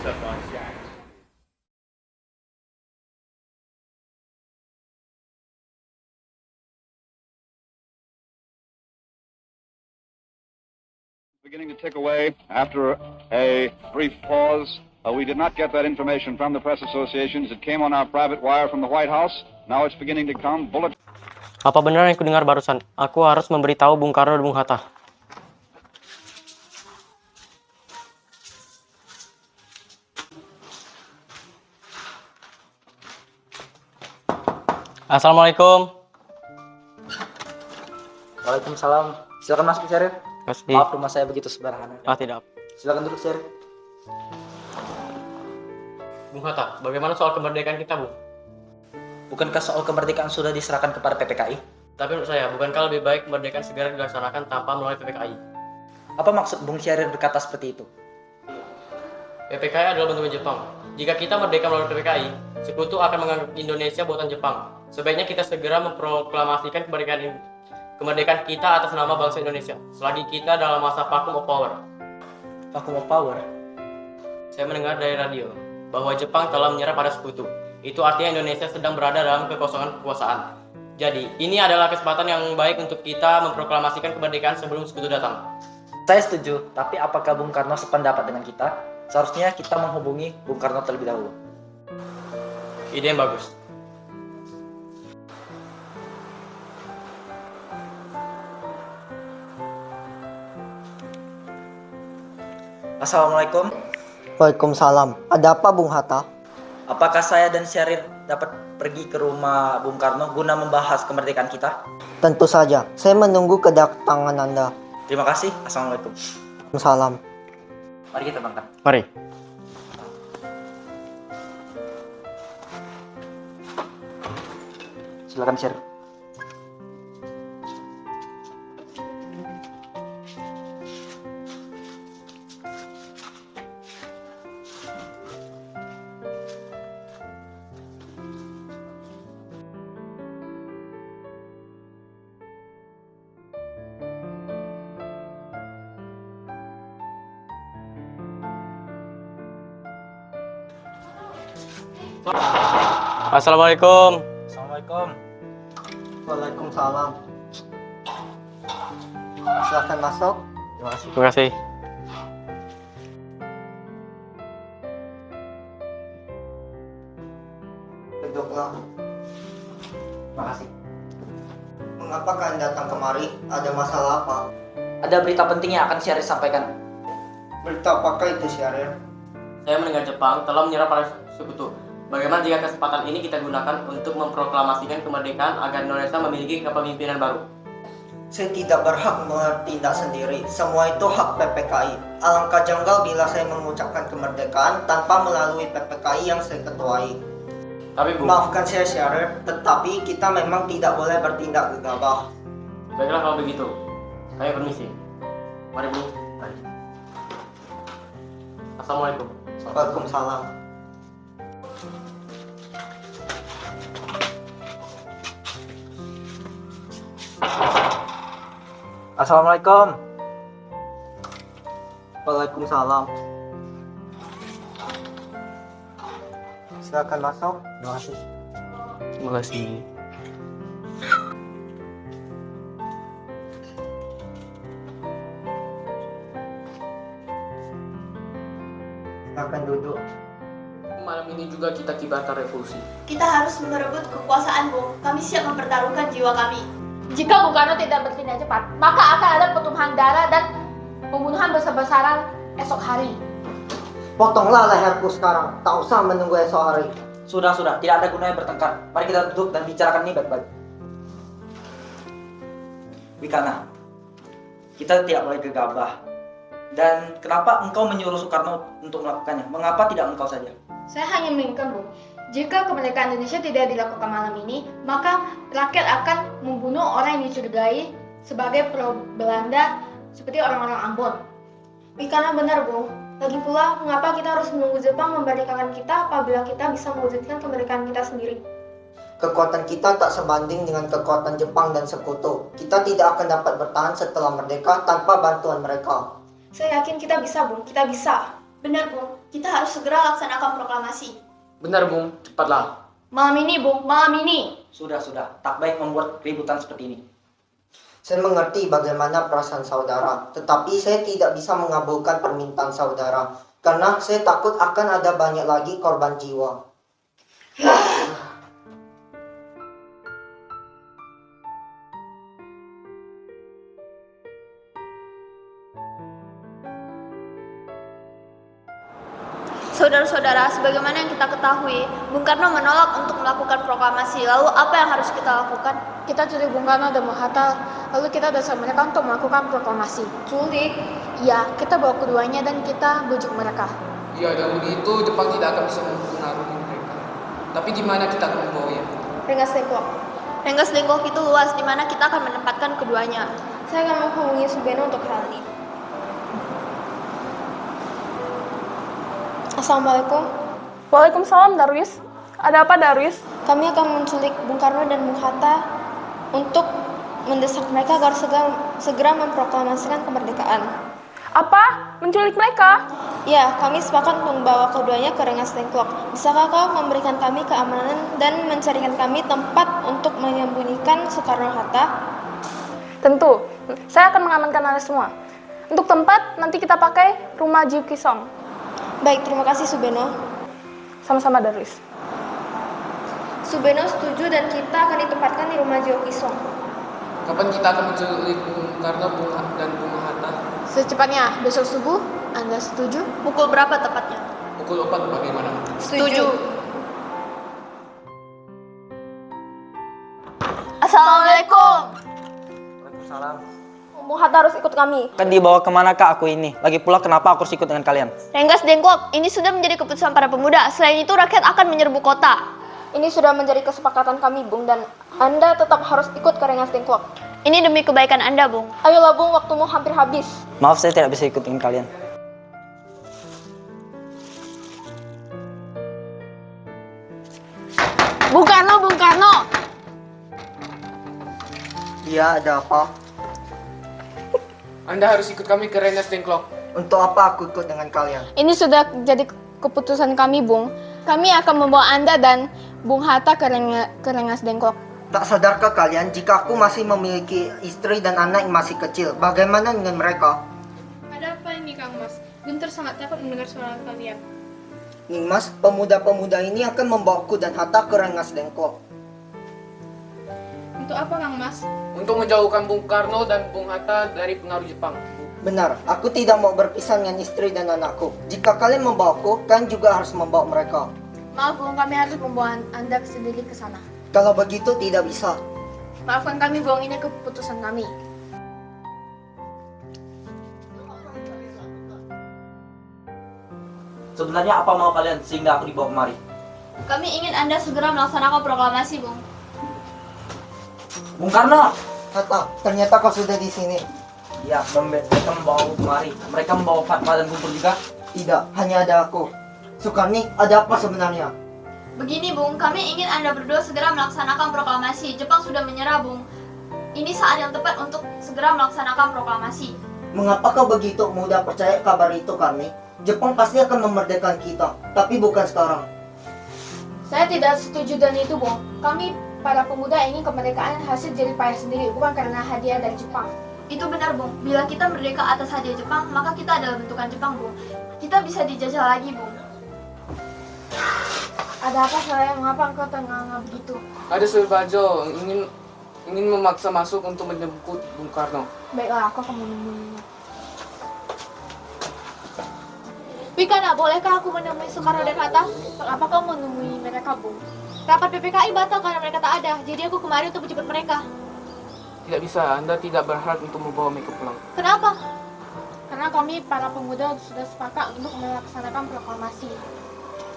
Beginning to tick away after a brief pause. We did not get that information from the press associations. It came on our private wire from the White House. Now it's beginning to come. Bullet. Apa benar yang kudengar barusan? Aku harus memberitahu Bung Karno dan Bung Hatta. Assalamualaikum. Waalaikumsalam. Silakan masuk, Syarif. Maaf, rumah saya begitu sederhana. Tidak. Silakan duduk, Syarif. Bung Hatta, bagaimana soal kemerdekaan kita, Bung? Bukankah soal kemerdekaan sudah diserahkan kepada PPKI? Tapi menurut saya, bukankah lebih baik kemerdekaan segera dilaksanakan tanpa melalui PPKI? Apa maksud Bung Syarif berkata seperti itu? PPKI adalah bentuk Jepang. Jika kita merdeka melalui PPKI, sekutu akan menganggap Indonesia buatan Jepang. Sebaiknya kita segera memproklamasikan kemerdekaan kita atas nama bangsa Indonesia. Selagi kita dalam masa vacuum of power. Vacuum of power? Saya mendengar dari radio bahwa Jepang telah menyerah pada sekutu. Itu artinya Indonesia sedang berada dalam kekosongan kekuasaan. Jadi, ini adalah kesempatan yang baik untuk kita memproklamasikan kemerdekaan sebelum sekutu datang. Saya setuju, tapi apakah Bung Karno sependapat dengan kita? Seharusnya kita menghubungi Bung Karno terlebih dahulu. Ide yang bagus. Assalamualaikum. Waalaikumsalam. Ada apa, Bung Hatta? Apakah saya dan Syarif dapat pergi ke rumah Bung Karno guna membahas kemerdekaan kita? Tentu saja. Saya menunggu kedatangan Anda. Terima kasih. Assalamualaikum. Salam. Mari kita berangkat. Mari. Silakan, Syarif. Assalamualaikum. Assalamualaikum. Waalaikumsalam. Silakan masuk. Terima kasih. Terima kasih. Duduklah. Terima kasih. Mengapa kalian datang kemari? Ada masalah apa? Ada berita penting yang akan Syarif sampaikan. Berita apakah itu, Syarif? Saya mendengar Jepang telah menyerah pada sekutu. Bagaimana jika kesempatan ini kita gunakan untuk memproklamasikan kemerdekaan agar Indonesia memiliki kepemimpinan baru? Saya tidak berhak bertindak sendiri. Semua itu hak PPKI. Alangkah janggal bila saya mengucapkan kemerdekaan tanpa melalui PPKI yang saya ketuai. Tapi Bu, Maafkan saya, Syarif, tetapi kita memang tidak boleh bertindak gegabah. baiklah kalau begitu. Saya permisi. Mari Bu. Mari. Assalamualaikum. Waalaikumsalam. Assalamualaikum. Waalaikumsalam. Silakan masuk. Terima kasih. Terima kasih. Silakan duduk. Malam ini juga kita kibarkan revolusi. Kita harus merebut kekuasaan, Bung. Kami siap mempertaruhkan jiwa kami. Jika Bung Karno tidak bertindak cepat, maka akan ada pertumpahan darah dan pembunuhan besar-besaran esok hari. Potonglah leherku sekarang. Tak usah menunggu esok hari. Sudah, tidak ada gunanya bertengkar. Mari kita duduk dan bicarakan ini baik-baik. Wikana, kita tidak boleh gegabah. Dan kenapa engkau menyuruh Soekarno untuk melakukannya? Mengapa tidak engkau saja? Saya hanya menginginkan, Bung, jika kemerdekaan Indonesia tidak dilakukan malam ini, maka rakyat akan membunuh orang yang dicurigai sebagai pro Belanda seperti orang-orang Ambon. Karena benar, Bung. Lagi pula, mengapa kita harus menunggu Jepang memerdekakan kita apabila kita bisa mewujudkan kemerdekaan kita sendiri? Kekuatan kita tak sebanding dengan kekuatan Jepang dan sekutu. Kita tidak akan dapat bertahan setelah merdeka tanpa bantuan mereka. Saya yakin kita bisa, Bung. Kita bisa. Benar, Bung. Kita harus segera laksanakan proklamasi. Benar, Bung. Cepatlah. Malam ini, Bung, malam ini. Sudah. Tak baik membuat keributan seperti ini. Saya mengerti bagaimana perasaan saudara, tetapi saya tidak bisa mengabulkan permintaan saudara karena saya takut akan ada banyak lagi korban jiwa. Saudara-saudara, sebagaimana yang kita ketahui, Bung Karno menolak untuk melakukan proklamasi. Lalu apa yang harus kita lakukan? Kita culik Bung Karno dan Bung Hatta, lalu kita dasar mereka untuk melakukan proklamasi. Culik. Ya, kita bawa keduanya dan kita bujuk mereka. Ya, dan begitu Jepang tidak akan bisa mempengaruhi mereka. Tapi di mana kita akan membawanya? Rengas Dengklok. Rengas Dengklok itu luas, di mana kita akan menempatkan keduanya. Saya akan menghubungi Subeno untuk hal ini. Assalamualaikum. Waalaikumsalam, Darwis. Ada apa, Darwis? Kami akan menculik Bung Karno dan Bung Hatta untuk mendesak mereka agar segera memproklamasikan kemerdekaan. Apa? Menculik mereka? Ya, kami sepakat membawa keduanya ke Rengas Dengklok. Bisakah kau memberikan kami keamanan dan mencarikan kami tempat untuk menyembunyikan Soekarno-Hatta? Tentu. Saya akan mengamankan Anda semua. Untuk tempat, nanti kita pakai rumah Jiu Kisong. Baik, terima kasih Subeno. Sama-sama, Darwis. Subeno setuju dan kita akan ditempatkan di rumah Jio Kisong. Kapan kita akan menculik Bung Karno dan Bung Hatta? Secepatnya, besok subuh. Anda setuju? Pukul berapa tepatnya? Pukul 4 bagaimana? Setuju. Assalamualaikum. Waalaikumsalam. Bung Hatta harus ikut kami. Kan dibawa kemana kak aku ini? Lagi pula kenapa aku harus ikut dengan kalian? Rengas Dengklok, ini sudah menjadi keputusan para pemuda. Selain itu, rakyat akan menyerbu kota. Ini sudah menjadi kesepakatan kami, Bung, dan Anda tetap harus ikut ke Rengas Dengklok. Ini demi kebaikan Anda, Bung. Ayolah, Bung, waktumu hampir habis. Maaf saya tidak bisa ikut dengan kalian. Bung Karno, Bung Karno! Iya, ada apa? Anda harus ikut kami ke Rengas Dengklok. Untuk apa aku ikut dengan kalian? Ini sudah jadi keputusan kami, Bung. Kami akan membawa Anda dan Bung Hatta ke Rengas Dengklok. Tak sadarkah kalian jika aku masih memiliki istri dan anak yang masih kecil? Bagaimana dengan mereka? Ada apa ini, Kang Mas? Guntur sangat takut mendengar suara kalian. Nimas, pemuda-pemuda ini akan membawaku dan Hatta ke Rengas Dengklok. Untuk apa, Kang Mas? Untuk menjauhkan Bung Karno dan Bung Hatta dari pengaruh Jepang. Benar, aku tidak mau berpisah dengan istri dan anakku. Jika kalian membawaku, kalian juga harus membawa mereka. Maaf, Bung, kami harus membawa Anda sendiri ke sana. Kalau begitu tidak bisa. Maafkan kami, Bung, ini keputusan kami. Sebenarnya apa mau kalian sehingga aku dibawa kemari? Kami ingin Anda segera melaksanakan proklamasi, Bung. Bung Karno! Hatta, ternyata kau sudah di sini. Ya, mereka membawa aku kemari. Mereka membawa Fatma dan Guntur juga. Tidak, hanya ada aku. Sukarni, ada apa sebenarnya? Begini, Bung, kami ingin Anda berdua segera melaksanakan proklamasi. Jepang sudah menyerah, Bung. Ini saat yang tepat untuk segera melaksanakan proklamasi. Mengapa kau begitu mudah percaya kabar itu, Karni? Jepang pasti akan memerdekakan kita, tapi bukan sekarang. Saya tidak setuju dengan itu, Bung. Kami, para pemuda, ingin kemerdekaan hasil jerih payah sendiri, bukan karena hadiah dari Jepang. Itu benar, Bung. Bila kita merdeka atas hadiah Jepang, maka kita adalah bentukan Jepang, Bung. Kita bisa dijajah lagi, Bung. Ada apa, saya? Mengapa engkau tengah begitu? Ada Surbajo ingin memaksa masuk untuk menjemput Bung Karno. Baiklah, aku akan menemuinya. Pikana, bolehkah aku menemui Soekarno dan Hatta? Kenapa kau menemui mereka, Bung? Rapat PPKI batal karena mereka tak ada. Jadi aku kemari untuk menjemput mereka. Tidak bisa, Anda tidak berhak untuk membawa mereka pulang. Kenapa? Karena kami, para pemuda, sudah sepakat untuk melaksanakan proklamasi.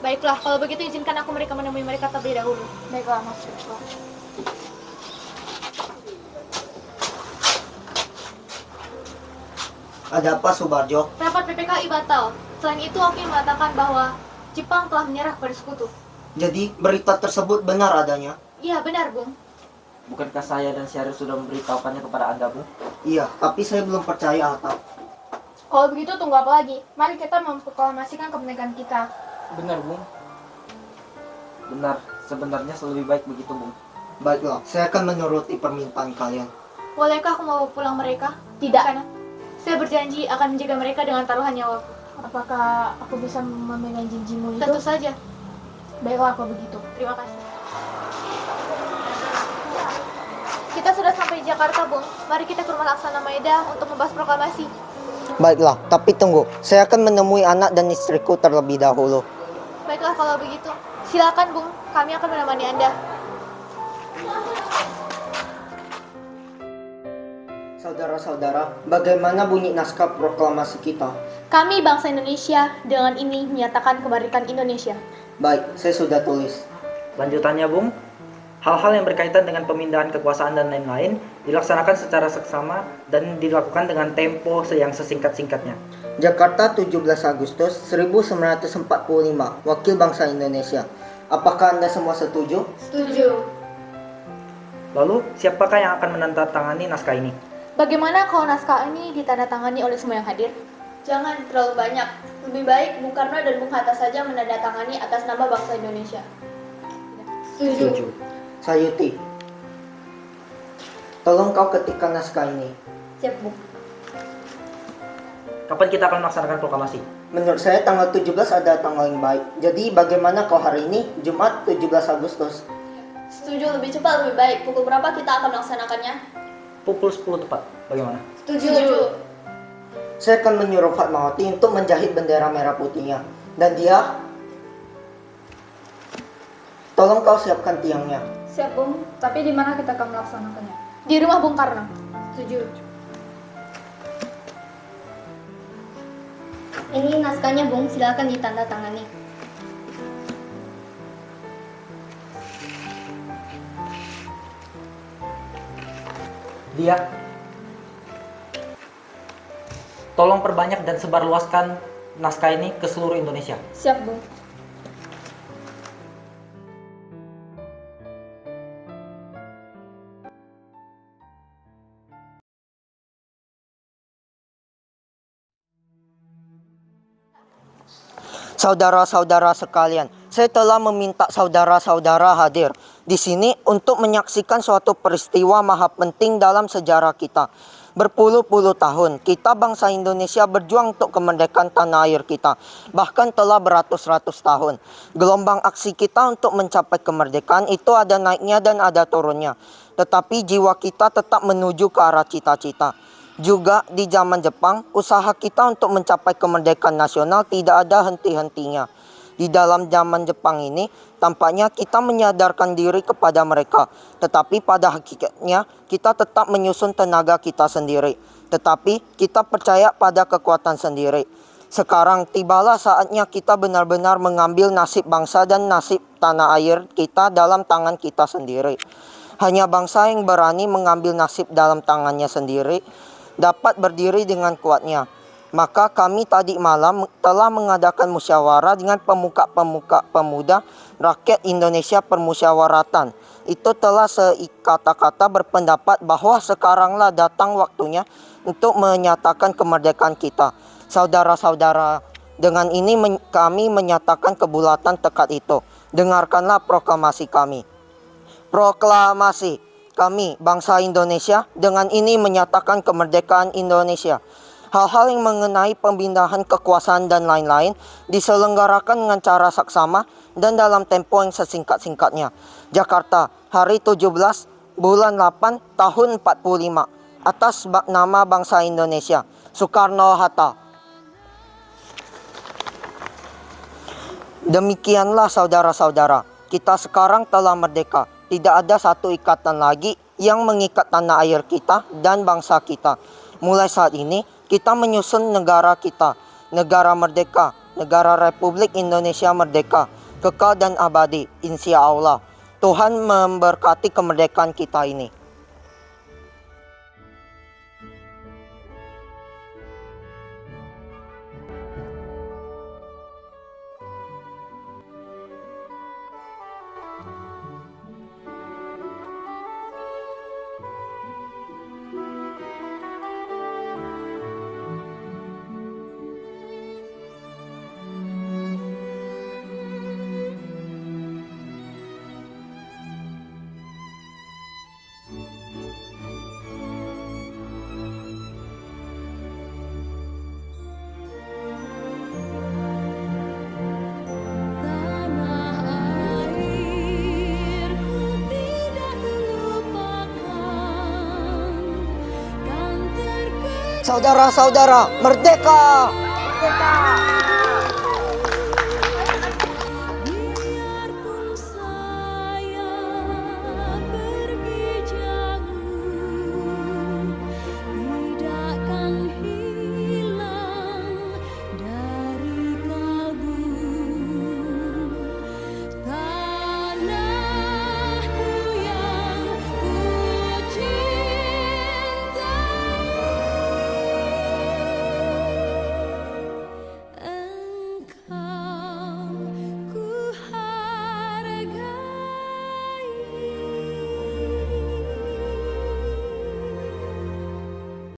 Baiklah, kalau begitu izinkan aku menemui mereka terlebih dahulu. Baiklah, masuk. Ada apa, Subarjo? Rapat PPKI batal. Selain itu, aku yang mengatakan bahwa Jepang telah menyerah kepada sekutu. Jadi, berita tersebut benar adanya? Iya, benar, Bung. Bukankah saya dan Syarif sudah memberitahukannya kepada Anda, Bung? Iya, tapi saya belum percaya, Hatta. Kalau begitu tunggu apa lagi? Mari kita memproklamasikan kemerdekaan kita. Benar, Bung. Benar, sebenarnya lebih baik begitu, Bung. Baiklah, saya akan menuruti permintaan kalian. Bolehkah aku mau pulang mereka? Tidak. Saya berjanji akan menjaga mereka dengan taruhan nyawaku. Apakah aku bisa memegang janjimu itu? Tentu saja. Baiklah kalau begitu. Terima kasih. Kita sudah sampai di Jakarta, Bung. Mari kita ke rumah Laksana Maeda untuk membahas proklamasi. Baiklah, tapi tunggu. Saya akan menemui anak dan istriku terlebih dahulu. Baiklah kalau begitu. Silakan, Bung. Kami akan menemani Anda. Saudara-saudara, bagaimana bunyi naskah proklamasi kita? Kami bangsa Indonesia dengan ini menyatakan kemerdekaan Indonesia. Baik, saya sudah tulis. Lanjutannya, Bung. Hal-hal yang berkaitan dengan pemindahan kekuasaan dan lain-lain dilaksanakan secara seksama dan dilakukan dengan tempo yang sesingkat-singkatnya. Jakarta 17 Agustus 1945, Wakil Bangsa Indonesia. Apakah Anda semua setuju? Setuju. Lalu, siapakah yang akan menandatangani naskah ini? Bagaimana kalau naskah ini ditandatangani oleh semua yang hadir? Jangan terlalu banyak. Lebih baik Bung Karno dan Bung Hatta saja menandatangani atas nama bangsa Indonesia. Setuju. Sayuti, tolong kau ketikkan naskah ini. Siap, Bung. Kapan kita akan melaksanakan proklamasi? Menurut saya tanggal 17 ada tanggal yang baik. Jadi bagaimana kau hari ini, Jumat 17 Agustus? Setuju, lebih cepat lebih baik. Pukul berapa kita akan melaksanakannya? Pukul 10 tepat. Bagaimana? Setuju. Saya akan menyuruh Fatmawati untuk menjahit bendera merah putihnya. Dan dia, tolong kau siapkan tiangnya. Siap, Bung. Tapi di mana kita akan melaksanakannya? Di rumah Bung Karno. Setuju. Ini naskahnya, Bung. Silakan ditandatangani. Dia, tolong perbanyak dan sebarluaskan naskah ini ke seluruh Indonesia. Siap, Bung. Saudara-saudara sekalian, saya telah meminta saudara-saudara hadir di sini untuk menyaksikan suatu peristiwa maha penting dalam sejarah kita. Berpuluh-puluh tahun, kita bangsa Indonesia berjuang untuk kemerdekaan tanah air kita. Bahkan telah beratus-ratus tahun. Gelombang aksi kita untuk mencapai kemerdekaan itu ada naiknya dan ada turunnya. Tetapi jiwa kita tetap menuju ke arah cita-cita. Juga di zaman Jepang, usaha kita untuk mencapai kemerdekaan nasional tidak ada henti-hentinya. Di dalam zaman Jepang ini, tampaknya kita menyadarkan diri kepada mereka. Tetapi pada hakikatnya, kita tetap menyusun tenaga kita sendiri. Tetapi kita percaya pada kekuatan sendiri. Sekarang tibalah saatnya kita benar-benar mengambil nasib bangsa dan nasib tanah air kita dalam tangan kita sendiri. Hanya bangsa yang berani mengambil nasib dalam tangannya sendiri dapat berdiri dengan kuatnya. Maka kami tadi malam telah mengadakan musyawarah dengan pemuka-pemuka pemuda rakyat Indonesia Permusyawaratan. Itu telah sekata-kata berpendapat bahwa sekaranglah datang waktunya untuk menyatakan kemerdekaan kita. Saudara-saudara, dengan ini kami menyatakan kebulatan tekad itu. Dengarkanlah proklamasi kami. Proklamasi. Kami, bangsa Indonesia, dengan ini menyatakan kemerdekaan Indonesia. Hal-hal yang mengenai pemindahan kekuasaan dan lain-lain diselenggarakan dengan cara saksama dan dalam tempo yang sesingkat-singkatnya. Jakarta, hari 17 bulan 8 tahun 45. Atas nama bangsa Indonesia. Soekarno-Hatta. Demikianlah saudara-saudara, kita sekarang telah merdeka. Tidak ada satu ikatan lagi yang mengikat tanah air kita dan bangsa kita. Mulai saat ini, kita menyusun negara kita. Negara merdeka, negara Republik Indonesia merdeka, kekal dan abadi, insya Allah. Tuhan memberkati kemerdekaan kita ini. Saudara-saudara, merdeka! Merdeka!